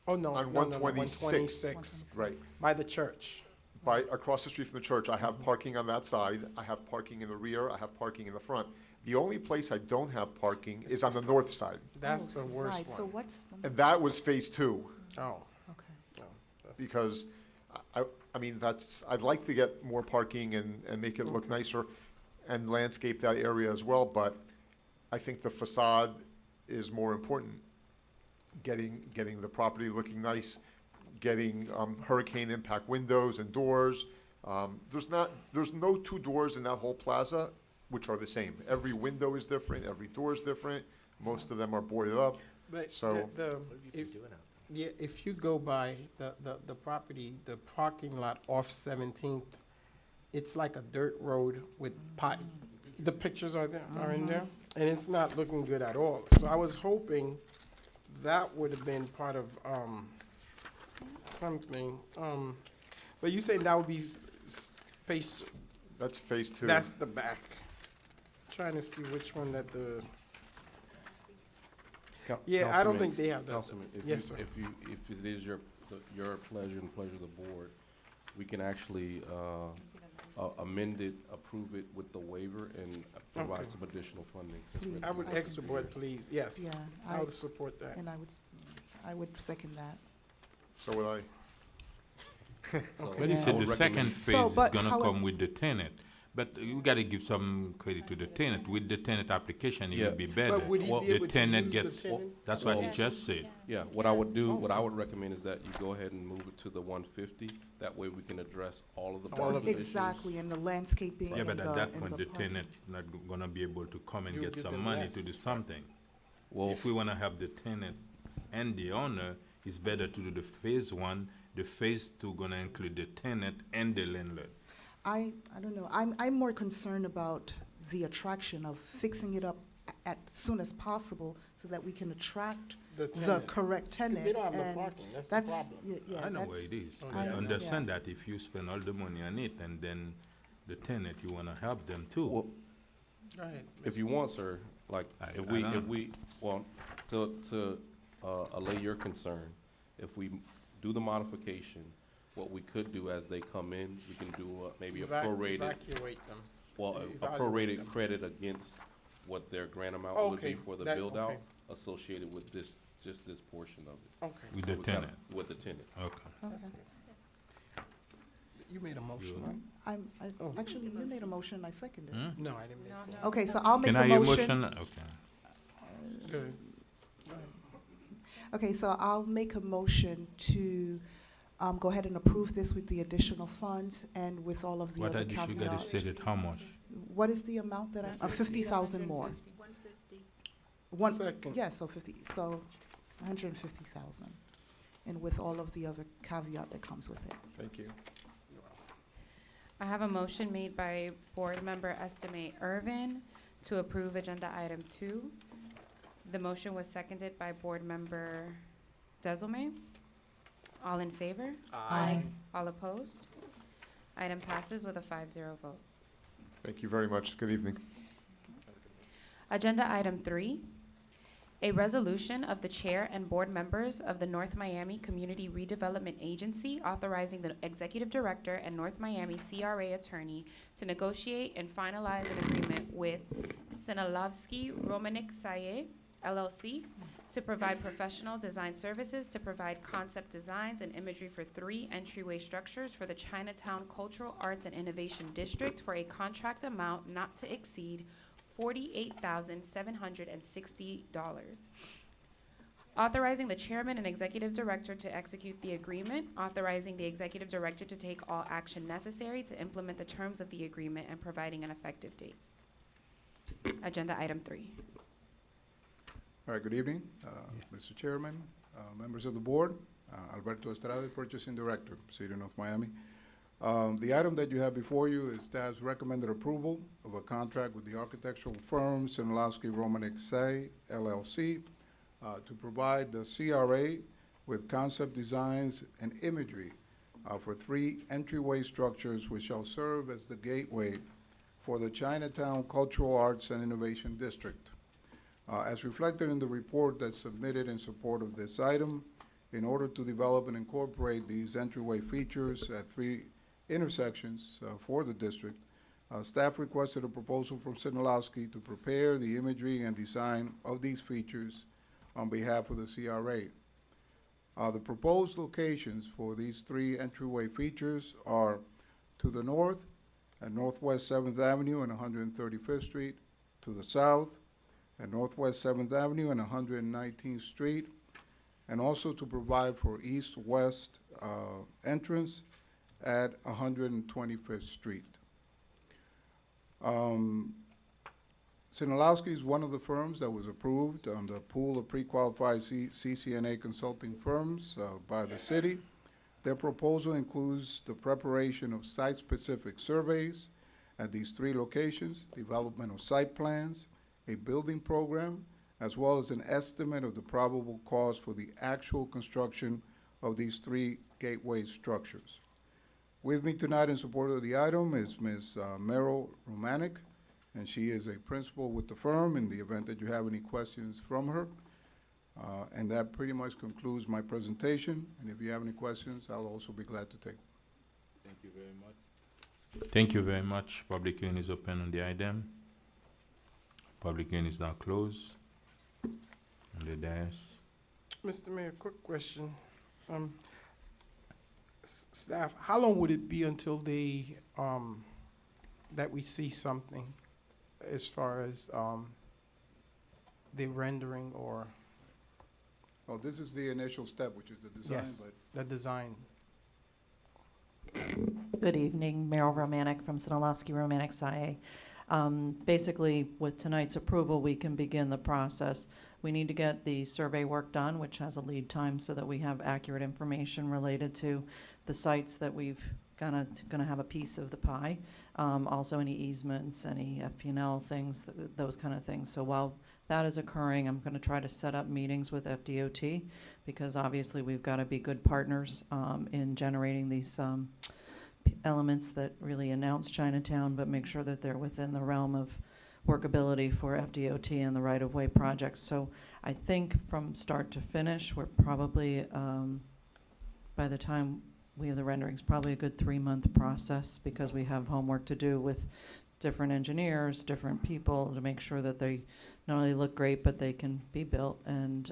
Oh, no, On no, no, no, 126th. 126, Right. by the church. Across the street from the church, I have parking on that side, I have parking in the rear, I have parking in the front. The only place I don't have parking is on the north side, That's Oh, the worst right, so one. what's, and that was Phase 2, Oh, okay. no. because I mean, I'd like to get more parking and make it look nicer and landscape that area as well, but I think the facade is more important. Getting the property looking nice, getting hurricane impact windows and doors. There's no two doors in that whole plaza which are the same. Every window is different, every door is different, most of them are boarded up. But So- if you go by the property, the parking lot off 17th, it's like a dirt road with pot. The pictures are in there, and it's not looking good at all. So I was hoping that would have been part of, something, but you say that would be Phase, That's Phase 2. that's the back. Trying to see which one that the, yeah, I don't think they have that. Councilman, Yes, sir. if it is your pleasure and pleasure of the board, we can actually, amend it, approve it with the waiver and provide Okay. some additional funding. Please. I would I think extra so. board, please, yes. Yeah, I would support that. and I would second that. So would I. So But he Yeah. said I the would second recommend- phase So, is but gonna how- come with the tenant. But you gotta give some credit to the tenant. With the tenant application, it Yeah. would be better. But would he Well, be The able to tenant use the gets, tenant? that's what he Well- just said. Yeah, what I would do, what I would recommend is that you go ahead and move it to the 150. That way we can address all of the All of parking it. issues. Exactly, and the landscaping Yeah, and but at that and point, the parking. tenant not gonna be able to come and You'll get get some them money less. to do something. Well, If we wanna have the tenant and the owner, it's better to do the Phase 1. The Phase 2 gonna include the tenant and the landlord. I don't know, I'm more concerned about the attraction of fixing it up as soon as possible so that we can attract The the tenant. correct 'Cause tenant. they don't have no and parking, that's the that's, problem. yeah, I know that's- where it is. Oh, I yeah. understand that if you spend all the money on it and then the tenant, you wanna help them too. well, Go ahead. if you want, sir, like, I if don't we, well, to allay your concern, if we do the modification, what we could do as they come in, we can do maybe a prorated, Evacuate them. well, a evaluate prorated them. credit against what their grant amount would be Okay, for the that- build-out okay. associated with this just this portion of it. Okay. With So the we kinda- tenant. With the tenant. Okay. Okay. You made a motion, You- right? Oh. Actually, you made a motion, I seconded it. Hmm? No, I didn't make No, one. no. Okay, so I'll make Can a I hear motion. motion? Okay. Good. Okay, so I'll make a motion to go ahead and approve this with the additional funds and with all of the What other addition you gotta caveats. say it, how much? What is the amount that I, 50,000 more? 150. One, Second. yeah, so 150,000. And with all of the other caveat that comes with it. Thank you. I have a motion made by Board Member Estimate Irvin to approve Agenda Item 2. The motion was seconded by Board Member Desilme. All in favor? Aye. All opposed? Item passes with a 5-0 vote. Thank you very much. Good evening. Agenda Item 3, a resolution of the Chair and Board members of the North Miami Community Redevelopment Agency authorizing the Executive Director and North Miami CRA Attorney to negotiate and finalize an agreement with Sinalovsky Romanik Saye, LLC, to provide professional design services to provide concept designs and imagery for 3 entryway structures for the Chinatown Cultural Arts and Innovation District for a contract amount not to exceed $48,760. Authorizing the chairman and executive director to execute the agreement, authorizing the executive director to take all action necessary to implement the terms of the agreement, and providing an effective date. Agenda Item 3. All right, good evening, Mr. Chairman, members of the board, Alberto Estrada, Purchasing Director, City of North Miami. The item that you have before you is staff's recommended approval of a contract with the architectural firm Sinalovsky Romanik Say, LLC, to provide the CRA with concept designs and imagery for 3 entryway structures which shall serve as the gateway for the Chinatown Cultural Arts and Innovation District. As reflected in the report that's submitted in support of this item, in order to develop and incorporate these entryway features at 3 intersections for the district, staff requested a proposal from Sinalovsky to prepare the imagery and design of these features on behalf of the CRA. The proposed locations for these 3 entryway features are to the north at Northwest 7th Avenue and 135th Street, to the south at Northwest 7th Avenue and 119th Street, and also to provide for east-west entrance at 125th Street. Sinalovsky is one of the firms that was approved on the pool of pre-qualified CCNA consulting firms by the city. Their proposal includes the preparation of site-specific surveys at these 3 locations, development of site plans, a building program, as well as an estimate of the probable cost for the actual construction of these 3 gateway structures. With me tonight in support of the item is Ms. Meryl Romanik, and she is a principal with the firm in the event that you have any questions from her. And that pretty much concludes my presentation, and if you have any questions, I'll also be glad to take them. Thank you very much. Thank you very much. Public hearing is open on the item. Public hearing is now closed. On the dais. Mr. Mayor, quick question. Staff, how long would it be until they, that we see something as far as the rendering or? Well, this is the initial step, which is the design, Yes, but the design. Good evening, Meryl Romanik from Sinalovsky Romanik Saye. Basically, with tonight's approval, we can begin the process. We need to get the survey work done, which has a lead time, so that we have accurate information related to the sites that we've gonna have a piece of the pie. Also any easements, any FP&L things, those kind of things. So while that is occurring, I'm gonna try to set up meetings with FDOT, because obviously we've gotta be good partners in generating these elements that really announce Chinatown, but make sure that they're within the realm of workability for FDOT and the right-of-way projects. So I think from start to finish, we're probably, by the time we have the renderings, probably a good 3-month process, because we have homework to do with different engineers, different people, to make sure that not only look great, but they can be built and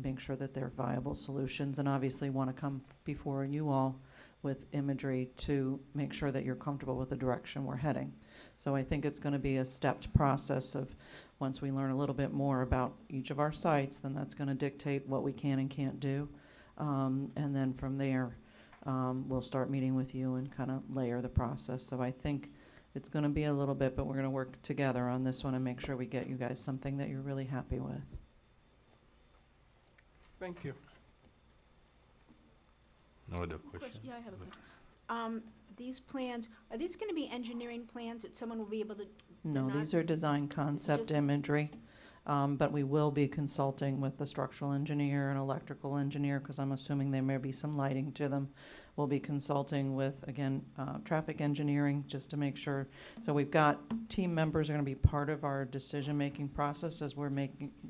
make sure that they're viable solutions. And obviously want to come before you all with imagery to make sure that you're comfortable with the direction we're heading. So I think it's going to be a stepped process of, once we learn a little bit more about each of our sites, then that's going to dictate what we can and can't do. And then from there, we'll start meeting with you and kind of layer the process. So I think it's going to be a little bit, but we're going to work together on this one and make sure we get you guys something that you're really happy with. Thank you. No other question? Yeah, I have a question. These plans, are these gonna be engineering plans that someone will be able to? No, not- these are design concept just- imagery, but we will be consulting with the structural engineer and electrical engineer, because I'm assuming there may be some lighting to them. We'll be consulting with, again, traffic engineering, just to make sure. So we've got team members are gonna be part of our decision-making process as we're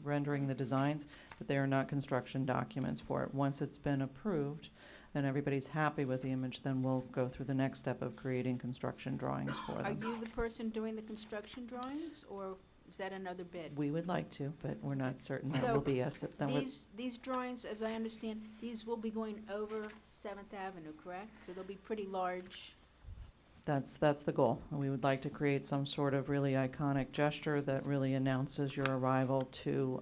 rendering the designs, but they are not construction documents for it. Once it's been approved and everybody's happy with the image, then we'll go through the next step of creating construction drawings for Are them. you the person doing the construction drawings, or is that another bid? We would like to, but we're not certain that So, will be us. Then we're- These drawings, as I understand, these will be going over 7th Avenue, correct? So they'll be pretty large. That's the goal. And we would like to create some sort of really iconic gesture that really announces your arrival to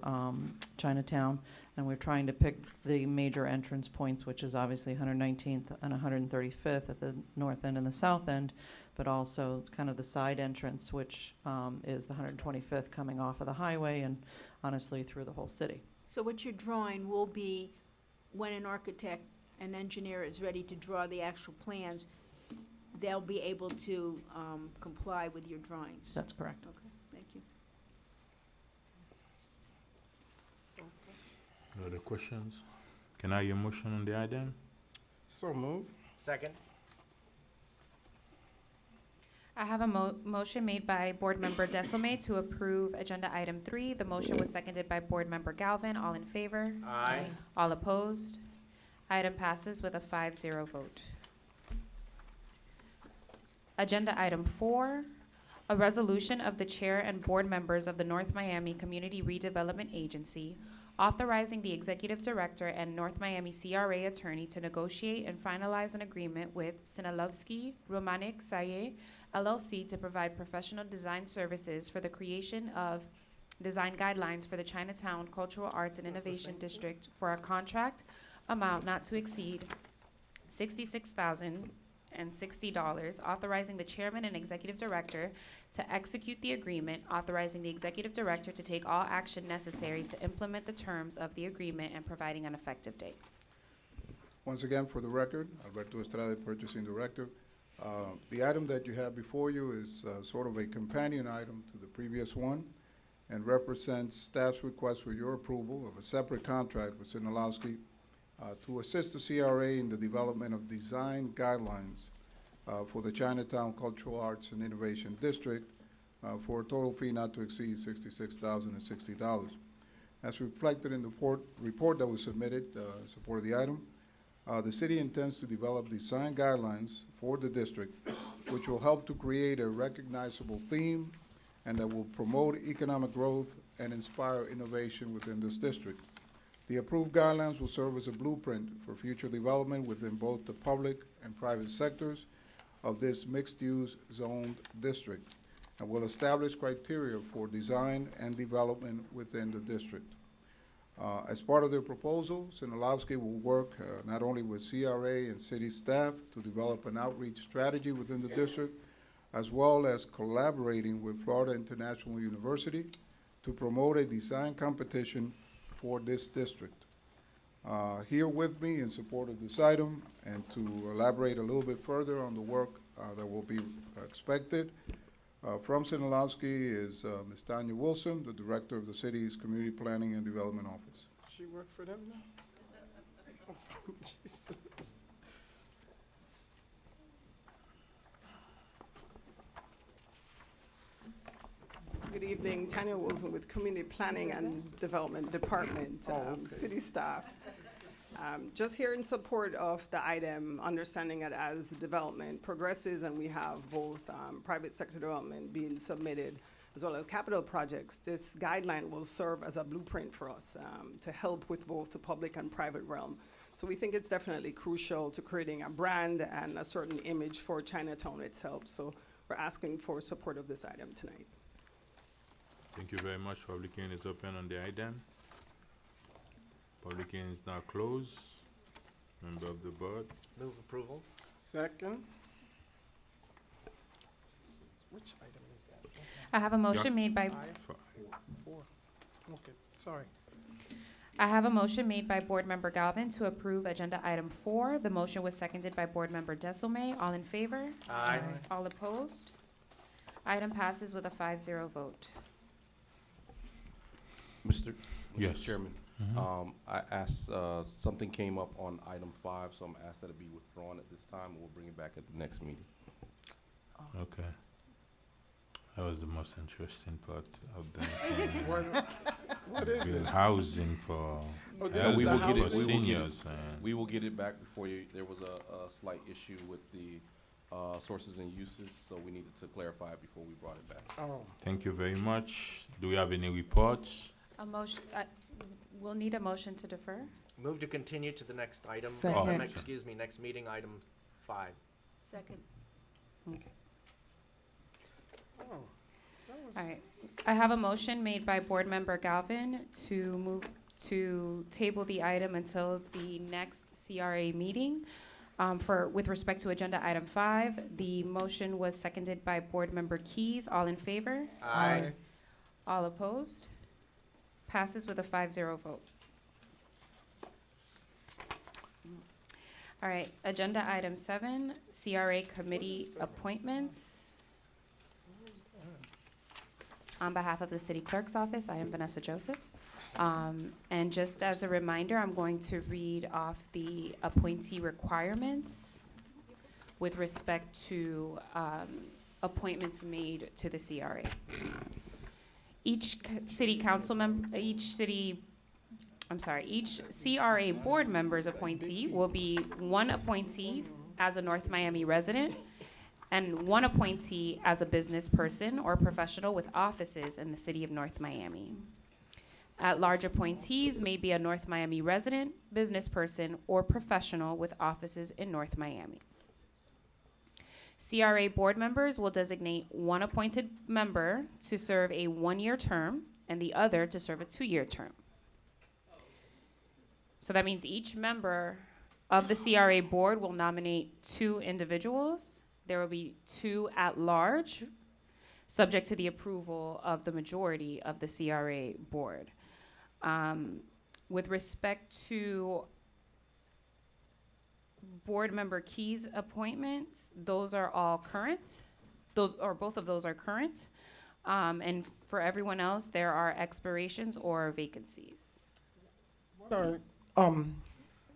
Chinatown. And we're trying to pick the major entrance points, which is obviously 119th and 135th at the north end and the south end, but also kind of the side entrance, which is the 125th coming off of the highway and honestly through the whole city. So what you're drawing will be, when an architect, an engineer is ready to draw the actual plans, they'll be able to comply with your drawings? That's correct. Okay, thank you. No other questions? Can I hear a motion on the item? So move. Second? I have a motion made by Board Member Desilme to approve Agenda Item 3. The motion was seconded by Board Member Galvin. All in favor? Aye. All opposed? Item passes with a 5-0 vote. Agenda Item 4, a resolution of the Chair and Board members of the North Miami Community Redevelopment Agency authorizing the Executive Director and North Miami CRA Attorney to negotiate and finalize an agreement with Sinalovsky Romanik Saye LLC to provide professional design services for the creation of design guidelines for the Chinatown Cultural Arts and Innovation District for a contract amount not to exceed $66,060, authorizing the Chairman and Executive Director to execute the agreement, authorizing the Executive Director to take all action necessary to implement the terms of the agreement, and providing an effective date. Once again, for the record, Alberto Estrada, Purchasing Director. The item that you have before you is sort of a companion item to the previous one and represents staff's request for your approval of a separate contract with Sinalowski to assist the CRA in the development of design guidelines for the Chinatown Cultural Arts and Innovation District for a total fee not to exceed $66,060. As reflected in the report that was submitted in support of the item, the city intends to develop design guidelines for the district, which will help to create a recognizable theme and that will promote economic growth and inspire innovation within this district. The approved guidelines will serve as a blueprint for future development within both the public and private sectors of this mixed-use zoned district and will establish criteria for design and development within the district. As part of their proposal, Sinalowski will work not only with CRA and city staff to develop an outreach strategy within the district, as well as collaborating with Florida International University to promote a design competition for this district. Here with me in support of this item and to elaborate a little bit further on the work that will be expected from Sinalowski is Ms. Tanya Wilson, the Director of the city's Community Planning and Development Office. She work for them now? Jeez. Good evening, Tanya Wilson with Community Planning and Development Department, city staff. Just here in support of the item, understanding that as development progresses and we have both private sector development being submitted as well as capital projects, this guideline will serve as a blueprint for us to help with both the public and private realm. So we think it's definitely crucial to creating a brand and a certain image for Chinatown itself. So we're asking for support of this item tonight. Thank you very much. Public hearing is open on the item. Public hearing is now closed. Member of the board. Move approval. Second. Which item is that? I have a motion made by, Four. Okay, sorry. I have a motion made by Board Member Galvin to approve Agenda Item 4. The motion was seconded by Board Member Desilme. All in favor? Aye. All opposed? Item passes with a 5-0 vote. Mr. Yes. Chairman, Mhm. I asked, something came up on item 5, so I'm asked that it be withdrawn at this time, and we'll bring it back at the next meeting. Okay. That was the most interesting part of the What is build it? housing for Oh, this elderly, is we the will get it, for house? seniors. And We will get it back before you. There was a slight issue with the sources and uses, so we needed to clarify it before we brought it back. Oh, thank you very much. Do we have any reports? A motion, we'll need a motion to defer. Move to continue to the next item. Second. Excuse me, next meeting, item 5. Second. oh. That was, All right. I have a motion made by Board Member Galvin to move to table the item until the next CRA meeting. With respect to Agenda Item 5, the motion was seconded by Board Member Keys. All in favor? Aye. All opposed? Passes with a 5-0 vote. All right, Agenda Item 7, CRA Committee appointments. On behalf of the City Clerk's Office, I am Vanessa Joseph. And just as a reminder, I'm going to read off the appointee requirements with respect to appointments made to the CRA. Each CRA board member's appointee will be one appointee as a North Miami resident and one appointee as a business person or professional with offices in the city of North Miami. At-large appointees may be a North Miami resident, business person, or professional with offices in North Miami. CRA board members will designate one appointed member to serve a 1-year term and the other to serve a 2-year term. So that means each member of the CRA board will nominate 2 individuals. There will be 2 at-large, subject to the approval of the majority of the CRA board. With respect to board member Keys appointments, those are all current. Both of those are current. And for everyone else, there are expirations or vacancies. What are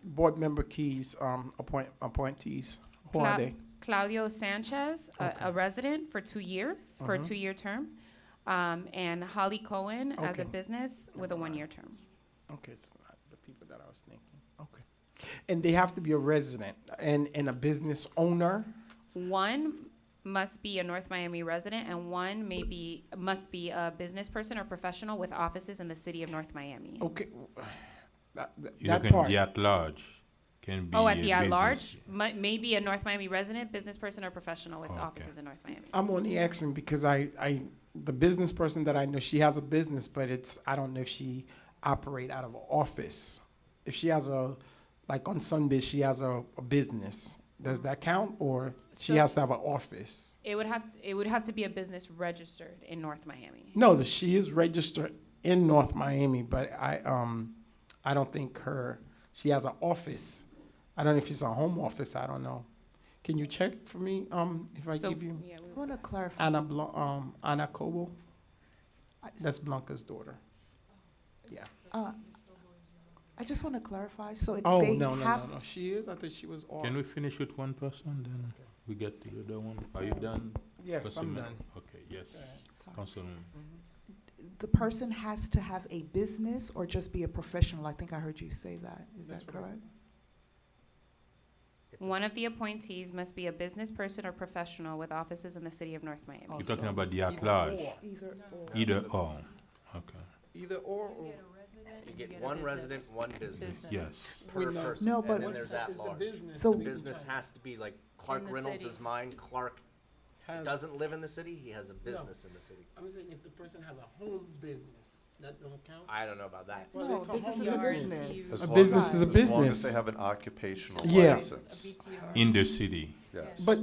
board member Keys appointees? Who are they? Claudio Sanchez, a resident for 2 years, for a Mhm. 2-year term. And Holly Cohen as a Okay. business with a 1-year term. Okay, it's not the people that I was thinking. Okay. And they have to be a resident and a business owner? One must be a North Miami resident and one must be a business person or professional with offices in the city of North Miami. Okay. You That can part. be at large. Can be Oh, at a the at-large, business. maybe a North Miami resident, business person, or professional with Okay. offices in North Miami. I'm only asking because the business person that I know, she has a business, but I don't know if she operate out of an office. If she has like on Sundays, she has a business, does that count? Or she So- has to have an office? It would have to be a business registered in North Miami. No, she is registered in North Miami, but I don't think she has an office. I don't know if it's a home office, I don't know. Can you check for me, if I So, give you yeah, I want to clarify. Ana Cobo? I- That's Blanca's daughter. Yeah. I just want to clarify, so Oh, they no, have. she is? I thought she was off. Can we finish with one person, then we get to the other one? Are you done? Yes, I'm Councilman? done. Okay, yes. Sorry. Councilman. the person has to have a business or just be a professional? I think I heard you say that. Is that correct? One of the appointees must be a business person or professional with offices in the city of North Miami. Oh, You're talking so about the Either at-large? or. Either or. Either or, okay. Either or. You get one resident, one business. Yes. Per With no- person, No, and but- then there's at Is the large. business. So- The business has to be like Clark the Reynolds city. is mine, Clark Has- doesn't live in the city, he has a business in the city. I'm saying if the person has a home business, that don't count? I don't know about that. Well, No, it's a business home is a business. business. As A long business as- is a As long as business. they have an occupational Yeah. license, In the city. yes. But,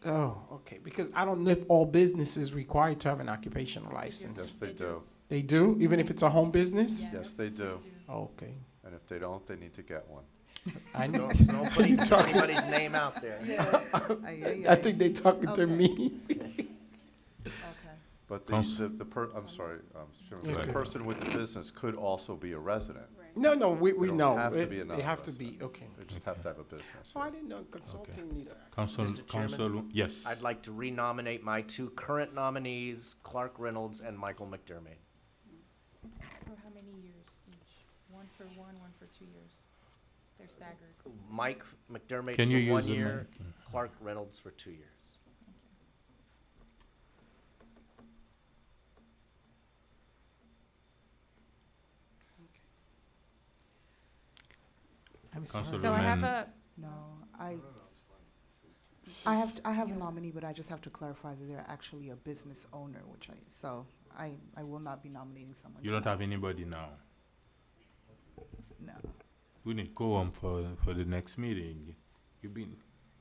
oh, okay, because I don't know if all businesses required to have an occupational license. Yes, they do. They do, even if it's a home business? Yes, they do. Okay. And if they don't, they need to get one. I know. Don't put anybody's name out there. I think they talking to Okay. me. Okay. But Counsel- I'm sorry, Chairman, Okay. the person with the business could also be a resident. No, we They don't know. have to be a They have to be, non-resident. okay. They just have to have a business. Oh, I didn't know consulting neither. Council, Mr. Chairman? council, yes. I'd like to renominate my two current nominees, Clark Reynolds and Michael McDermott. For how many years each? One for 2 years. They're staggered. Mike McDermott Can you for 1 use the year, mic? Clark Reynolds for 2 years. I'm sorry. Councilor So I have Man. a, No, I have a nominee, but I just have to clarify that they're actually a business owner, I will not be nominating someone. You don't tonight. have anybody now. No. We need quorum for the next meeting.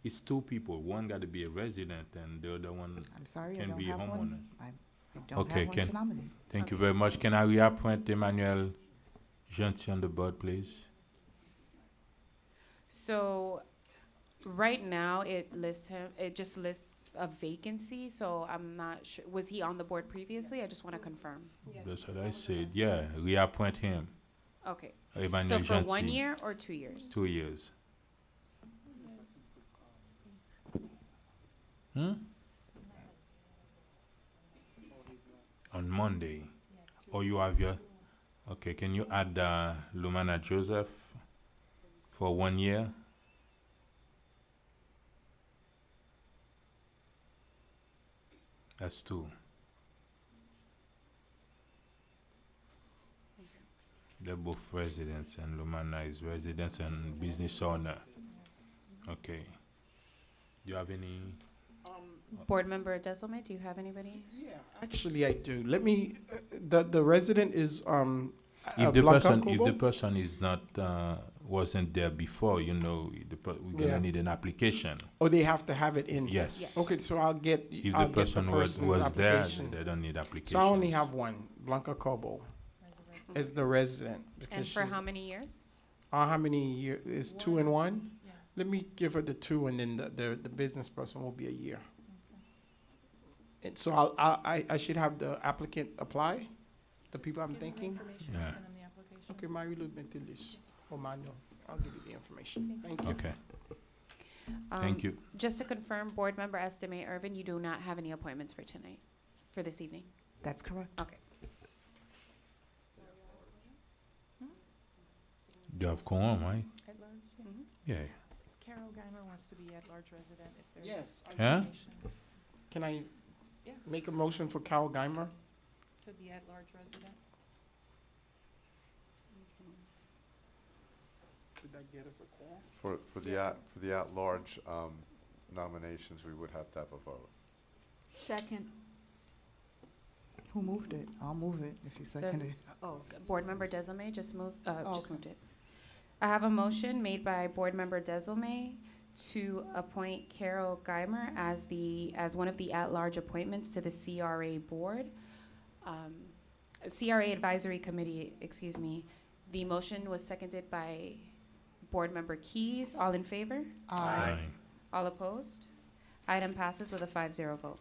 It's two people. One got to be a resident and the other one I'm sorry, I can don't be a have one. homeowner. I don't Okay, have one can- to nominate. Thank you very much. Can I reappoint Emmanuel Gentil on the board, please? so right now it just lists a vacancy, so I'm not sure, was he on the board previously? I just want to confirm. That's what I said. Yeah, reappoint him. Okay, Emmanuel so for Gentil. 1 year or 2 years? 2 years. Hmm? On Monday. Or you have your, okay, can you add Lumana Joseph for 1 year? That's 2. They're both residents, and Lumana is residents and business owner. Okay. Do you have any? Board Member Desilme, do you have anybody? Yeah, actually I do. Let me, the resident is, If the Blanca person, if the Cobo? person is not, wasn't there before, we're Yeah. gonna need an application. Oh, they have to have it in? Yes. Yes. Okay, so I'll get If I'll the get person person's was there, application. they don't need application. So I only have one, Blanca Cobo, as the resident. And because for she's- how many years? How many years, is 2 and 1? Yeah. Let me give her the 2 and then the business person will be a year. And so I should have the applicant apply, the people I'm thinking? Yeah. Send them the application. Okay, Marilu Mentilis, Omano, I'll give you the information. Thank you. Okay, thank you. Just to confirm, Board Member Estimate Irvin, you do not have any appointments for tonight, for this evening? That's correct. Okay. You have quorum, right? At large, yeah. Mhm. Yeah. Carol Geimer wants to be at-large resident if there's. Yes. Yeah? information. Can I Yeah. make a motion for Carol Geimer? To be at-large resident. Did that get us a call? For the at-large nominations, we would have to have a vote. Second. Who moved it? I'll move it if you second it. Oh, Board Member Desilme just moved Okay. it. I have a motion made by Board Member Desilme to appoint Carol Geimer as one of the at-large appointments to the CRA board. CRA Advisory Committee, excuse me. The motion was seconded by Board Member Keys. All in favor? Aye. All opposed? Item passes with a 5-0 vote.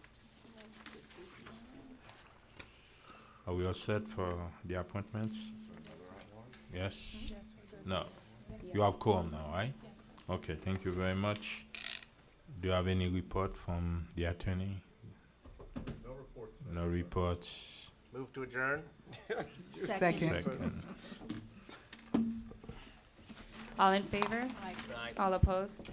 Are we all set for the appointments? Yes? No. You have quorum now, right? Okay, thank you very much. Do you have any report from the attorney? No report No reports. Move to adjourn? Second. All in favor? Aye. All opposed?